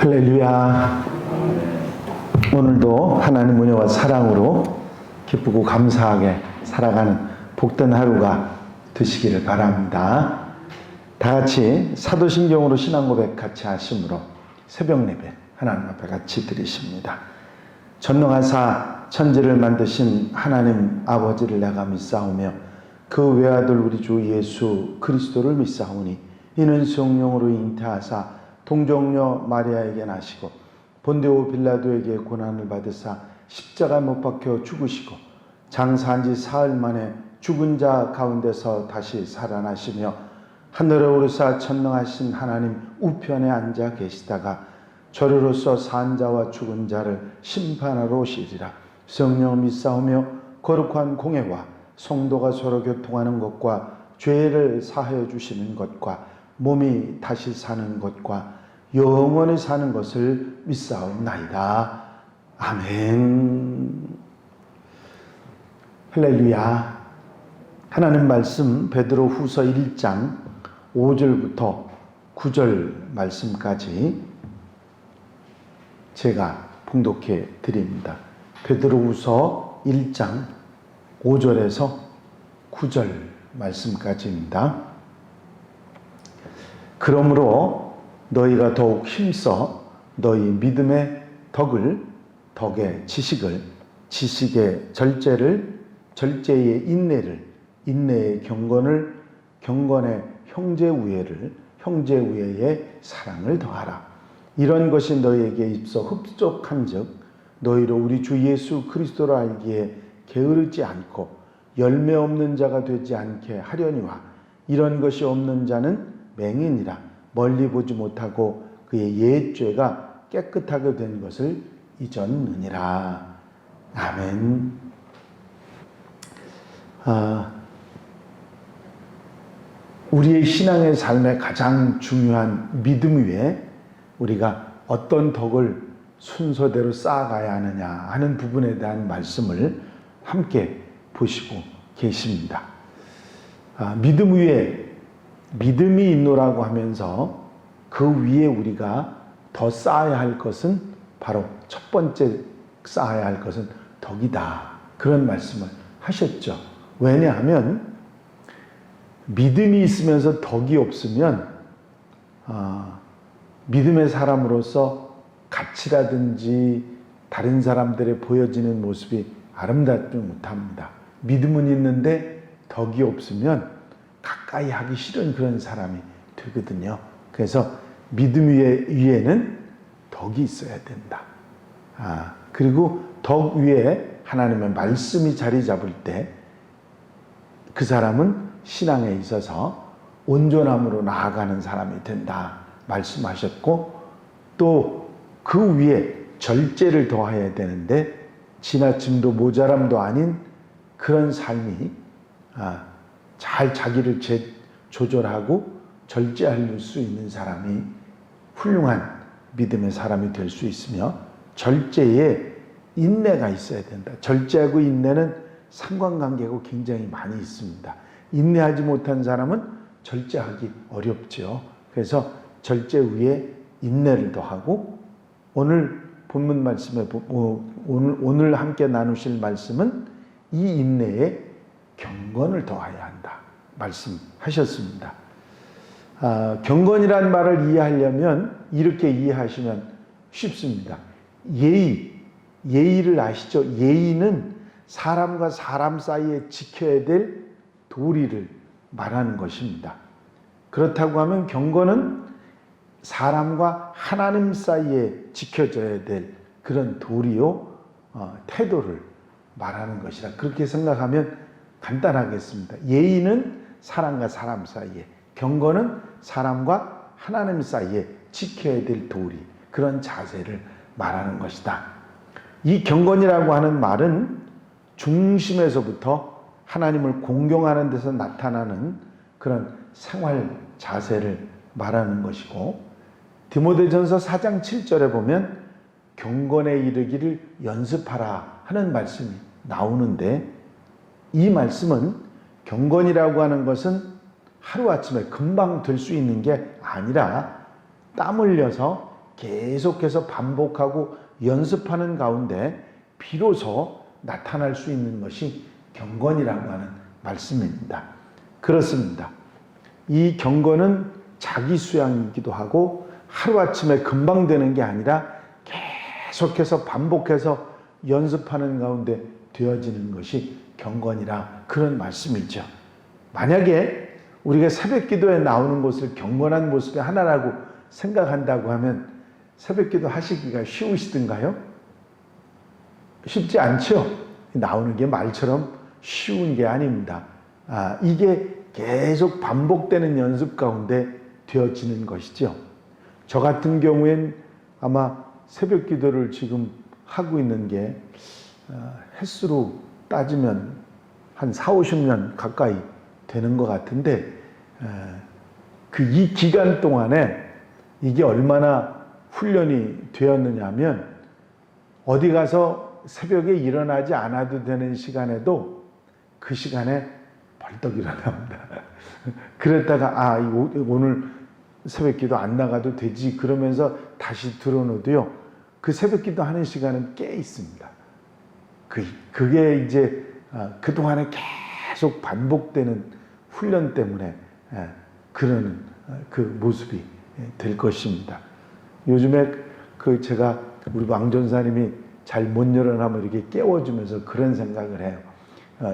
할렐루야. 오늘도 하나님 은혜와 사랑으로 기쁘고 감사하게 살아가는 복된 하루가 되시기를 바랍니다. 다 같이 사도신경으로 신앙고백 같이 하심으로 새벽 예배 하나님 앞에 같이 드리십니다. 전능하사 천지를 만드신 하나님 아버지를 내가 믿사오며 그 외아들 우리 주 예수 그리스도를 믿사오니 이는 성령으로 잉태하사 동정녀 마리아에게 나시고 본디오 빌라도에게 고난을 받으사 십자가 못 박혀 죽으시고 장사한 지 사흘 만에 죽은 자 가운데서 다시 살아나시며 하늘에 오르사 천능하신 하나님 우편에 앉아 계시다가 저리로서 산 자와 죽은 자를 심판하러 오시리라. 성령을 믿사오며 거룩한 공회와 성도가 서로 교통하는 것과 죄를 사하여 주시는 것과 몸이 다시 사는 것과 영원히 사는 것을 믿사옵나이다. 아멘. 할렐루야. 하나님 말씀 베드로 후서 1장 5절부터 9절 말씀까지 제가 봉독해 드립니다. 베드로 후서 1장 5절에서 9절 말씀까지입니다. 그러므로 너희가 더욱 힘써 너희 믿음의 덕의 지식을, 지식의 절제를, 절제의 인내를, 인내의 경건을, 경건의 형제우애를, 형제우애의 사랑을 더하라. 이런 것이 너희에게 입서 흡족한즉 너희로 우리 주 예수 그리스도를 알기에 게으르지 않고 열매 없는 자가 되지 않게 하려니와 이런 것이 없는 자는 맹인이라 멀리 보지 못하고 그의 옛죄가 깨끗하게 된 것을 잊었느니라. 아멘. 우리의 신앙의 삶의 가장 중요한 믿음 위에 우리가 어떤 덕을 순서대로 쌓아가야 하느냐 하는 부분에 대한 말씀을 함께 보시고 계십니다. 믿음 위에 믿음이 있노라고 하면서 그 위에 우리가 더 쌓아야 할 것은 바로 첫 번째 쌓아야 할 것은 덕이다. 그런 말씀을 하셨죠. 왜냐하면 믿음이 있으면서 덕이 없으면 믿음의 사람으로서 가치라든지 다른 사람들의 보여지는 모습이 아름답지 못합니다. 믿음은 있는데 덕이 없으면 가까이 하기 싫은 그런 사람이 되거든요. 그래서 믿음 위에는 덕이 있어야 된다. 그리고 덕 위에 하나님의 말씀이 자리 잡을 때 그 사람은 신앙에 있어서 온전함으로 나아가는 사람이 된다 말씀하셨고, 또 그 위에 절제를 더해야 되는데 지나침도 모자람도 아닌 그런 삶이 잘 자기를 조절하고 절제할 수 있는 사람이 훌륭한 믿음의 사람이 될 수 있으며, 절제에 인내가 있어야 된다. 절제하고 인내는 상관관계가 굉장히 많이 있습니다. 인내하지 못한 사람은 절제하기 어렵죠. 그래서 절제 위에 인내를 더하고, 오늘 본문 말씀에 오늘 함께 나누실 말씀은 이 인내에 경건을 더해야 한다 말씀하셨습니다. 경건이란 말을 이해하려면 이렇게 이해하시면 쉽습니다. 예의를 아시죠? 예의는 사람과 사람 사이에 지켜야 될 도리를 말하는 것입니다. 그렇다고 하면 경건은 사람과 하나님 사이에 지켜져야 될 그런 도리요, 태도를 말하는 것이라 그렇게 생각하면 간단하겠습니다. 예의는 사람과 사람 사이에, 경건은 사람과 하나님 사이에 지켜야 될 도리, 그런 자세를 말하는 것이다. 이 경건이라고 하는 말은 중심에서부터 하나님을 공경하는 데서 나타나는 그런 생활 자세를 말하는 것이고, 디모데전서 4장 7절에 보면 경건에 이르기를 연습하라 하는 말씀이 나오는데, 이 말씀은 경건이라고 하는 것은 하루아침에 금방 될 수 있는 게 아니라 땀 흘려서 계속해서 반복하고 연습하는 가운데 비로소 나타날 수 있는 것이 경건이라고 하는 말씀입니다. 그렇습니다. 이 경건은 자기 수양이기도 하고 하루아침에 금방 되는 게 아니라 계속해서 반복해서 연습하는 가운데 되어지는 것이 경건이라 그런 말씀이죠. 만약에 우리가 새벽 기도에 나오는 것을 경건한 모습의 하나라고 생각한다고 하면 새벽 기도 하시기가 쉬우시던가요? 쉽지 않죠? 나오는 게 말처럼 쉬운 게 아닙니다. 이게 계속 반복되는 연습 가운데 되어지는 것이죠. 저 같은 경우엔 아마 새벽 기도를 지금 하고 있는 게 횟수로 따지면 한 4, 50년 가까이 되는 것 같은데 이 기간 동안에 이게 얼마나 훈련이 되었느냐 하면 어디 가서 새벽에 일어나지 않아도 되는 시간에도 그 시간에 벌떡 일어납니다. 그랬다가 오늘 새벽 기도 안 나가도 되지 그러면서 다시 들어놓어도요. 그 새벽 기도 하는 시간은 깨 있습니다. 그게 이제 그동안에 계속 반복되는 훈련 때문에 그러는 그 모습이 될 것입니다. 요즘에 제가 우리 왕전사님이 잘 못 일어나면 이렇게 깨워주면서 그런 생각을 해요.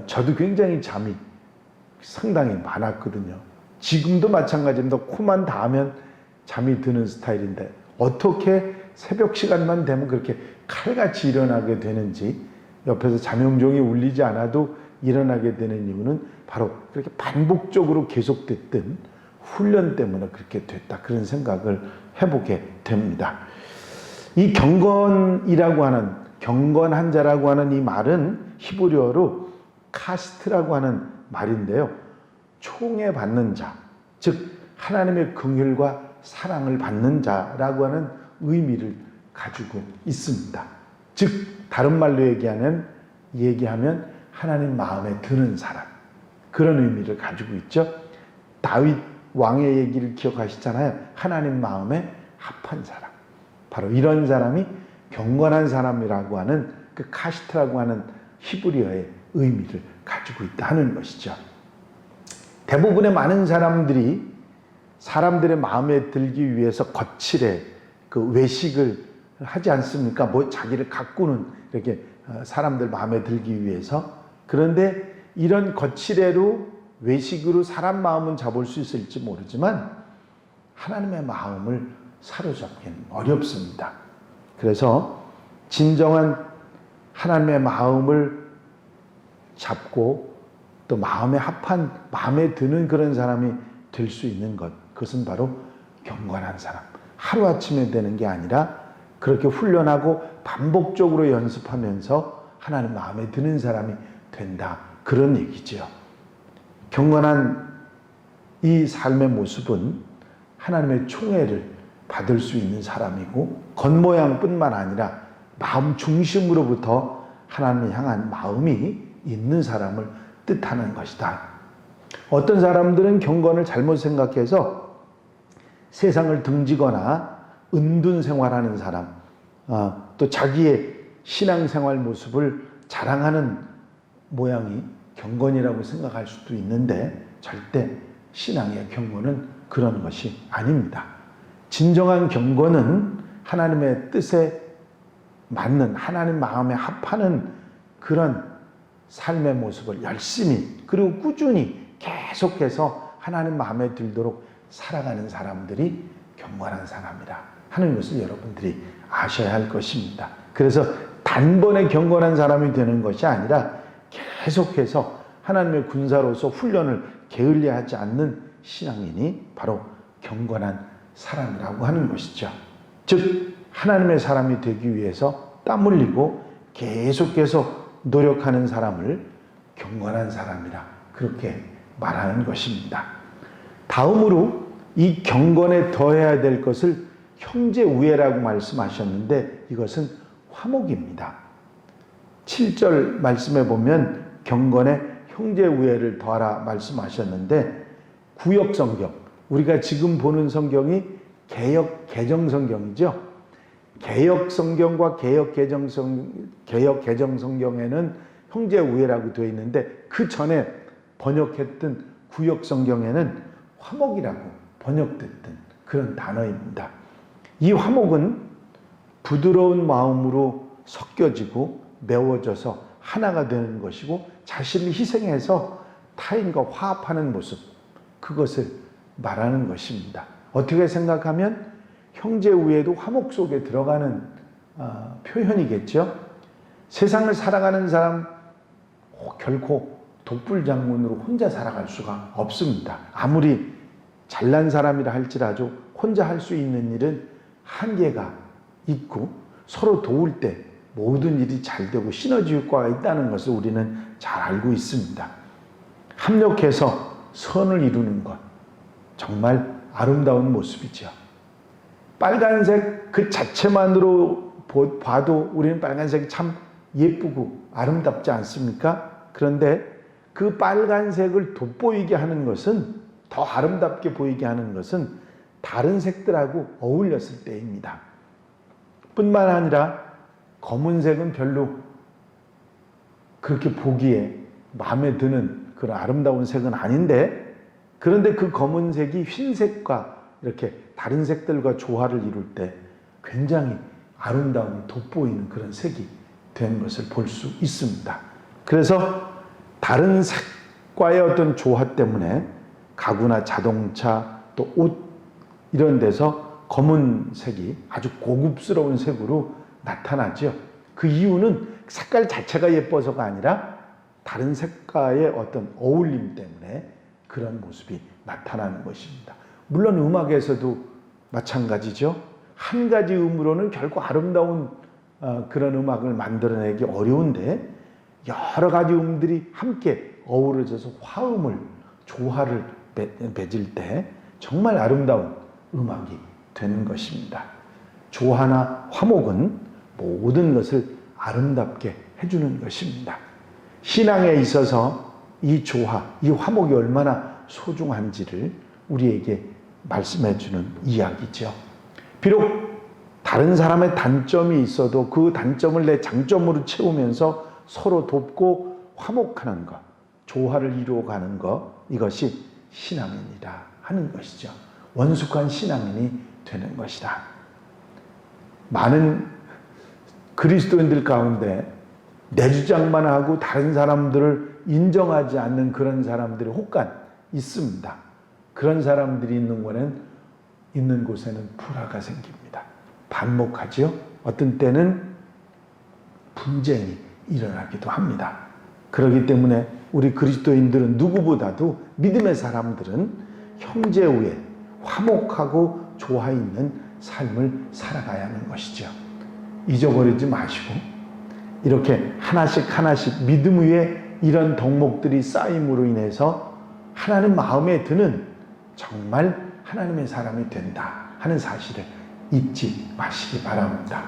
저도 굉장히 잠이 상당히 많았거든요. 지금도 마찬가지입니다. 코만 닿으면 잠이 드는 스타일인데 어떻게 새벽 시간만 되면 그렇게 칼같이 일어나게 되는지 옆에서 잠용종이 울리지 않아도 일어나게 되는 이유는 바로 그렇게 반복적으로 계속됐던 훈련 때문에 그렇게 됐다. 그런 생각을 해보게 됩니다. 이 경건이라고 하는 경건한 자라고 하는 이 말은 히브리어로 카스트라고 하는 말인데요. 총애받는 자, 즉 하나님의 긍휼과 사랑을 받는 자라고 하는 의미를 가지고 있습니다. 즉 다른 말로 얘기하면 하나님 마음에 드는 사람, 그런 의미를 가지고 있죠. 다윗 왕의 얘기를 기억하시잖아요. 하나님 마음에 합한 사람, 바로 이런 사람이 경건한 사람이라고 하는 그 카시트라고 하는 히브리어의 의미를 가지고 있다 하는 것이죠. 대부분의 많은 사람들이 사람들의 마음에 들기 위해서 거칠게 외식을 하지 않습니까? 자기를 가꾸는 이렇게 사람들 마음에 들기 위해서. 그런데 이런 거칠애로 외식으로 사람 마음은 잡을 수 있을지 모르지만 하나님의 마음을 사로잡기는 어렵습니다. 그래서 진정한 하나님의 마음을 잡고 또 마음에 합한, 마음에 드는 그런 사람이 될 수 있는 것, 그것은 바로 경건한 사람. 하루아침에 되는 게 아니라 그렇게 훈련하고 반복적으로 연습하면서 하나님 마음에 드는 사람이 된다. 그런 얘기죠. 경건한 이 삶의 모습은 하나님의 총애를 받을 수 있는 사람이고 겉모양뿐만 아니라 마음 중심으로부터 하나님을 향한 마음이 있는 사람을 뜻하는 것이다. 어떤 사람들은 경건을 잘못 생각해서 세상을 등지거나 은둔 생활하는 사람, 또 자기의 신앙생활 모습을 자랑하는 모양이 경건이라고 생각할 수도 있는데 절대 신앙의 경건은 그런 것이 아닙니다. 진정한 경건은 하나님의 뜻에 맞는, 하나님 마음에 합하는 그런 삶의 모습을 열심히 그리고 꾸준히 계속해서 하나님 마음에 들도록 살아가는 사람들이 경건한 사람이라 하는 것을 여러분들이 아셔야 할 것입니다. 그래서 단번에 경건한 사람이 되는 것이 아니라 계속해서 하나님의 군사로서 훈련을 게을리하지 않는 신앙인이 바로 경건한 사람이라고 하는 것이죠. 즉 하나님의 사람이 되기 위해서 땀 흘리고 계속해서 노력하는 사람을 경건한 사람이라 그렇게 말하는 것입니다. 다음으로 이 경건에 더해야 될 것을 형제우애라고 말씀하셨는데 이것은 화목입니다. 7절 말씀에 보면 경건에 형제우애를 더하라 말씀하셨는데 구역성경, 우리가 지금 보는 성경이 개정성경이죠. 개역 성경과 개역 개정 성경에는 형제 우애라고 되어 있는데 그 전에 번역했던 구역 성경에는 화목이라고 번역됐던 그런 단어입니다. 이 화목은 부드러운 마음으로 섞여지고 메워져서 하나가 되는 것이고 자신을 희생해서 타인과 화합하는 모습, 그것을 말하는 것입니다. 어떻게 생각하면 형제 우애도 화목 속에 들어가는 표현이겠죠. 세상을 살아가는 사람 결코 독불장군으로 혼자 살아갈 수가 없습니다. 아무리 잘난 사람이라 할지라도 혼자 할 수 있는 일은 한계가 있고 서로 도울 때 모든 일이 잘 되고 시너지 효과가 있다는 것을 우리는 잘 알고 있습니다. 합력해서 선을 이루는 것, 정말 아름다운 모습이죠. 빨간색 그 자체만으로 봐도 우리는 빨간색이 참 예쁘고 아름답지 않습니까? 그런데 그 빨간색을 돋보이게 하는 것은, 더 아름답게 보이게 하는 것은 다른 색들하고 어울렸을 때입니다. 뿐만 아니라 검은색은 별로 그렇게 보기에 마음에 드는 그런 아름다운 색은 아닌데, 그런데 그 검은색이 흰색과 이렇게 다른 색들과 조화를 이룰 때 굉장히 아름다움이 돋보이는 그런 색이 된 것을 볼 수 있습니다. 그래서 다른 색과의 어떤 조화 때문에 가구나 자동차 또 옷 이런 데서 검은색이 아주 고급스러운 색으로 나타나죠. 그 이유는 색깔 자체가 예뻐서가 아니라 다른 색과의 어떤 어울림 때문에 그런 모습이 나타나는 것입니다. 물론 음악에서도 마찬가지죠. 한 가지 음으로는 결코 아름다운 그런 음악을 만들어내기 어려운데 여러 가지 음들이 함께 어우러져서 화음을, 조화를 맺을 때 정말 아름다운 음악이 되는 것입니다. 조화나 화목은 모든 것을 아름답게 해주는 것입니다. 신앙에 있어서 이 조화, 이 화목이 얼마나 소중한지를 우리에게 말씀해주는 이야기죠. 비록 다른 사람의 단점이 있어도 그 단점을 내 장점으로 채우면서 서로 돕고 화목하는 것, 조화를 이루어가는 것, 이것이 신앙인이라 하는 것이죠. 원숙한 신앙인이 되는 것이다. 많은 그리스도인들 가운데 내 주장만 하고 다른 사람들을 인정하지 않는 그런 사람들이 혹간 있습니다. 그런 사람들이 있는 곳에는 불화가 생깁니다. 반목하죠. 어떤 때는 분쟁이 일어나기도 합니다. 그렇기 때문에 우리 그리스도인들은 누구보다도 믿음의 사람들은 형제우애, 화목하고 조화 있는 삶을 살아가야 하는 것이죠. 잊어버리지 마시고 이렇게 하나씩 하나씩 믿음 위에 이런 덕목들이 쌓임으로 인해서 하나님 마음에 드는 정말 하나님의 사람이 된다 하는 사실을 잊지 마시기 바랍니다.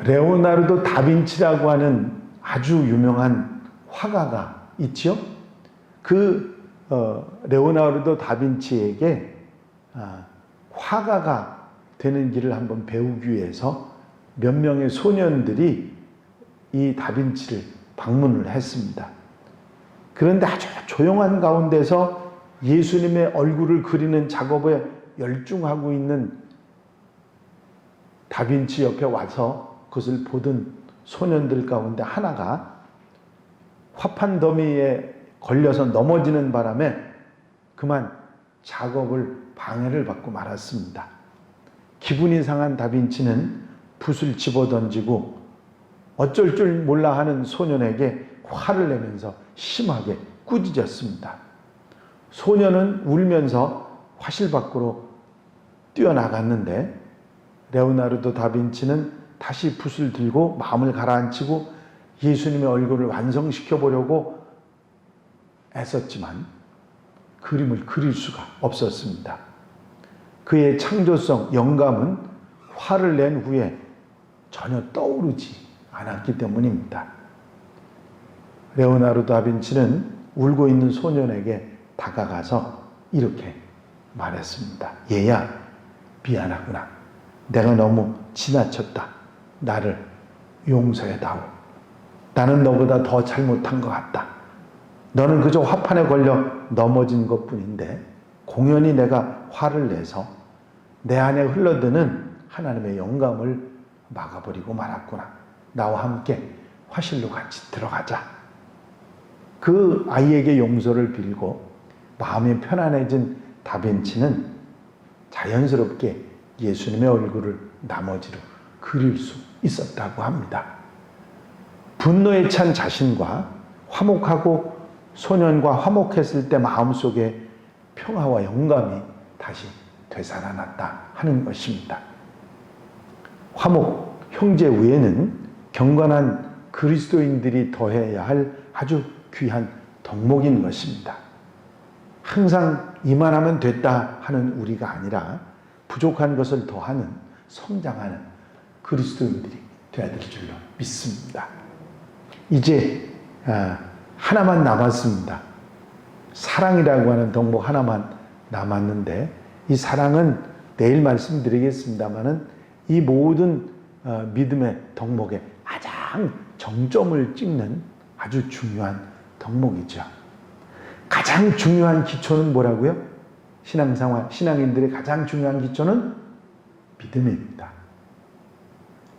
레오나르도 다빈치라고 하는 아주 유명한 화가가 있죠. 그 레오나르도 다빈치에게 화가가 되는 길을 한번 배우기 위해서 몇 명의 소년들이 이 다빈치를 방문을 했습니다. 그런데 아주 조용한 가운데서 예수님의 얼굴을 그리는 작업에 열중하고 있는 다빈치 옆에 와서 그것을 보던 소년들 가운데 하나가 화판 더미에 걸려서 넘어지는 바람에 그만 작업을 방해를 받고 말았습니다. 기분이 상한 다빈치는 붓을 집어던지고 어쩔 줄 몰라 하는 소년에게 화를 내면서 심하게 꾸짖었습니다. 소년은 울면서 화실 밖으로 뛰어나갔는데 레오나르도 다빈치는 다시 붓을 들고 마음을 가라앉히고 예수님의 얼굴을 완성시켜 보려고 애썼지만 그림을 그릴 수가 없었습니다. 그의 창조성, 영감은 화를 낸 후에 전혀 떠오르지 않았기 때문입니다. 레오나르도 다빈치는 울고 있는 소년에게 다가가서 이렇게 말했습니다. 얘야, 미안하구나. 내가 너무 지나쳤다. 나를 용서해다오. 나는 너보다 더 잘못한 것 같다. 너는 그저 화판에 걸려 넘어진 것뿐인데 공연히 내가 화를 내서 내 안에 흘러드는 하나님의 영감을 막아버리고 말았구나. 나와 함께 화실로 같이 들어가자. 그 아이에게 용서를 빌고 마음이 편안해진 다빈치는 자연스럽게 예수님의 얼굴을 나머지로 그릴 수 있었다고 합니다. 분노에 찬 자신과 화목하고 소년과 화목했을 때 마음속에 평화와 영감이 다시 되살아났다 하는 것입니다. 화목, 형제 외에는 경건한 그리스도인들이 더해야 할 아주 귀한 덕목인 것입니다. 항상 이만하면 됐다 하는 우리가 아니라 부족한 것을 더하는 성장하는 그리스도인들이 되어야 될 줄로 믿습니다. 이제 하나만 남았습니다. 사랑이라고 하는 덕목 하나만 남았는데 이 사랑은 내일 말씀드리겠습니다마는 이 모든 믿음의 덕목에 가장 정점을 찍는 아주 중요한 덕목이죠. 가장 중요한 기초는 뭐라고요? 신앙인들의 가장 중요한 기초는 믿음입니다.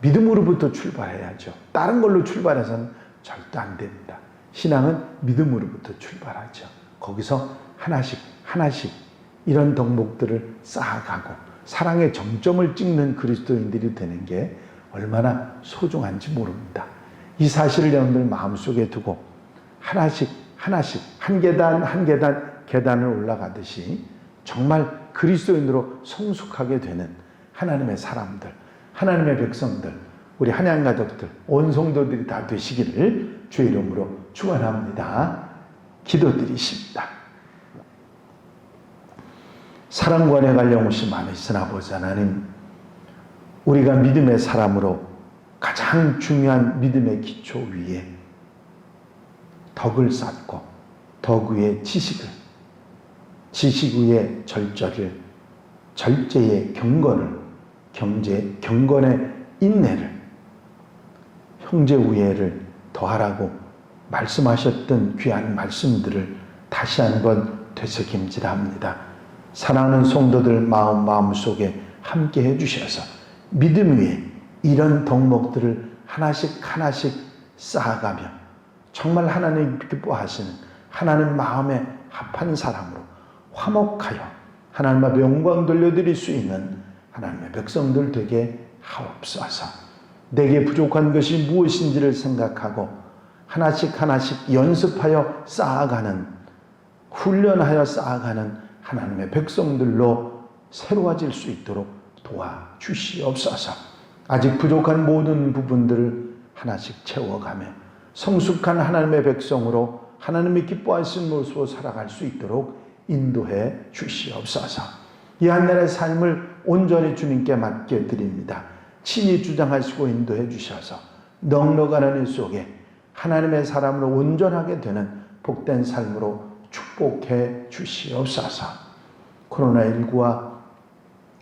믿음으로부터 출발해야죠. 다른 걸로 출발해서는 절대 안 됩니다. 신앙은 믿음으로부터 출발하죠. 거기서 하나씩 이런 덕목들을 쌓아가고 사랑의 정점을 찍는 그리스도인들이 되는 게 얼마나 소중한지 모릅니다. 이 사실을 여러분들 마음속에 두고 하나씩 한 계단 계단을 올라가듯이 정말 그리스도인으로 성숙하게 되는 하나님의 사람들, 하나님의 백성들, 우리 한양 가족들, 온 성도들이 다 되시기를 주의 이름으로 축원합니다. 기도드리십니다. 사랑과 은혜가 영원히 많으신 아버지 하나님, 우리가 믿음의 사람으로 가장 중요한 믿음의 기초 위에 덕을 쌓고 덕 위에 지식을, 지식 위에 절제를, 절제의 경건을, 경건의 인내를, 형제 우애를 더하라고 말씀하셨던 귀한 말씀들을 다시 한번 되새김질합니다. 사랑하는 성도들 마음속에 함께 해주셔서 믿음 위에 이런 덕목들을 하나씩 쌓아가며 정말 하나님 기뻐하시는 하나님 마음에 합한 사람으로 화목하여 하나님 앞에 영광 돌려드릴 수 있는 하나님의 백성들 되게 하옵소서. 내게 부족한 것이 무엇인지를 생각하고 하나씩 연습하여 쌓아가는, 훈련하여 쌓아가는 하나님의 백성들로 새로워질 수 있도록 도와주시옵소서. 아직 부족한 모든 부분들을 하나씩 채워가며 성숙한 하나님의 백성으로 하나님이 기뻐하시는 모습으로 살아갈 수 있도록 인도해 주시옵소서. 이 한 날의 삶을 온전히 주님께 맡겨드립니다. 친히 주장하시고 인도해 주셔서 넉넉한 일 속에 하나님의 사람으로 온전하게 되는 복된 삶으로 축복해 주시옵소서. 코로나19와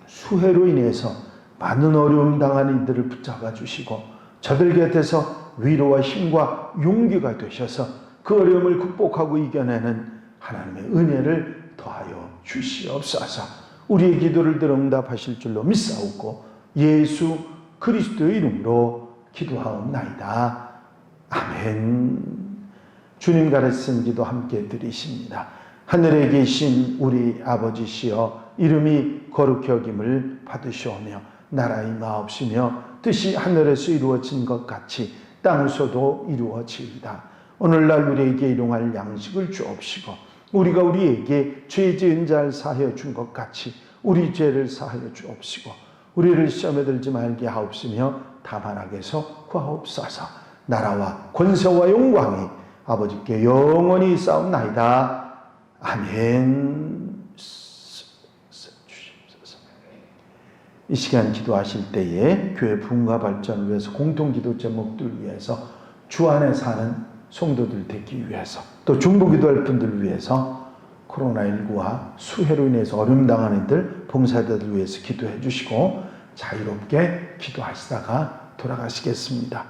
수해로 인해서 많은 어려움 당한 이들을 붙잡아 주시고 저들 곁에서 위로와 힘과 용기가 되셔서 그 어려움을 극복하고 이겨내는 하나님의 은혜를 더하여 주시옵소서. 우리의 기도를 들어 응답하실 줄로 믿사옵고 예수 그리스도의 이름으로 기도하옵나이다. 아멘. 주님 가르친 기도 함께 드리십니다. 하늘에 계신 우리 아버지시여, 이름이 거룩히 여김을 받으시오며 나라 임하옵시며 뜻이 하늘에서 이루어진 것 같이 땅에서도 이루어지이다. 오늘날 우리에게 일용할 양식을 주옵시고 우리가 우리에게 죄 지은 자를 사하여 준 것 같이 우리 죄를 사하여 주옵시고 우리를 시험에 들지 말게 하옵시며 다만 악에서 구하옵소서. 나라와 권세와 영광이 아버지께 영원히 싸움나이다. 아멘. 이 시간 기도하실 때에 교회 부흥과 발전을 위해서, 공통기도 제목들 위해서, 주 안에 사는 성도들 되기 위해서, 또 중보기도할 분들을 위해서, 코로나19와 수해로 인해서 어려움 당하는 이들, 봉사자들을 위해서 기도해 주시고, 자유롭게 기도하시다가 돌아가시겠습니다.